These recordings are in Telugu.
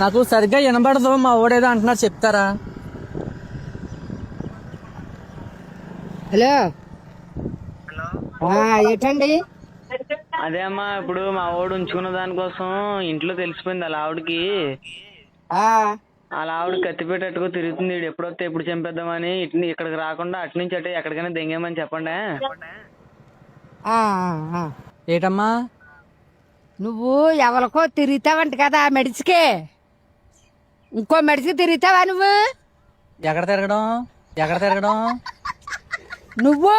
నాకు సరిగ్గా వినబడదు, మా ఓడేదో అంటున్నారు చెప్తారా? హలో ఏంటండి? అదే అమ్మా, ఇప్పుడు మా వాడు ఉంచుకున్న దానికోసం ఇంట్లో తెలిసిపోయింది అలా ఆవిడకి. అలా ఆవిడ కత్తిపెట్టట్టుకు తిరుగుతుంది. వీడు ఎప్పుడొస్తే ఎప్పుడు చంపేద్దామని ఇక్కడికి రాకుండా అటు నుంచి అటే ఎక్కడికైనా దెంగేమని చెప్పండి. ఏటమ్మా? నువ్వు ఎవరికో తిరుగుతావంట కదా మెడిసికే, ఇంకో మెడిసికి తిరుగుతావా నువ్వు? ఎక్కడ తిరగడం? నువ్వు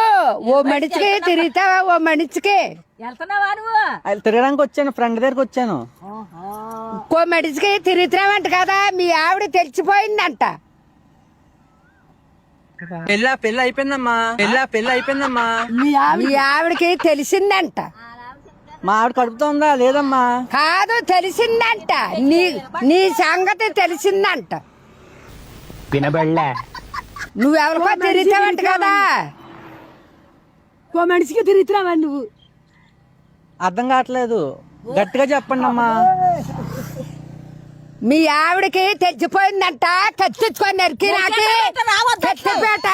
ఓ మనిషికి తిరుగుతావా? ఓ మనిషికి వెళ్తున్నావా నువ్వు? అది తిరగడానికి వచ్చాను, ఫ్రెండ్ దగ్గరికి వచ్చాను. ఇంకో మనిషికి తిరుగుతావంట కదా, మీ ఆవిడ తెలిసిపోయిందంట. పెళ్ళి అయిపోయిందమ్మా. మీ ఆవిడకి తెలిసిందంట. మా ఆవిడ కడుపుతో ఉందా? లేదమ్మా. కాదు, తెలిసిందంట. నీ సంగతి తెలిసిందంట. వినబడలే. నువ్వెవరికో తిరుగుతావంట కదా. ఓ మనిషికి తిరుగుతున్నావా నువ్వు? అర్థం కావట్లేదు, గట్టిగా చెప్పండి అమ్మా. మీ ఆవిడకి తెచ్చిపోయిందంట. కత్తిచ్చుకొని నరికి నాకి కత్తిపేట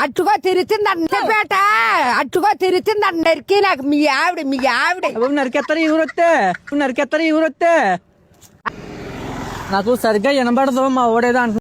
అట్టుకో తిరుగుతుందంట నరికి నాకు. మీ ఆవిడ నరికెత్తారు ఈ ఊరొత్తే. నాకు సరిగ్గా వినబడదు, మా ఓడేదో అంటున్నారు.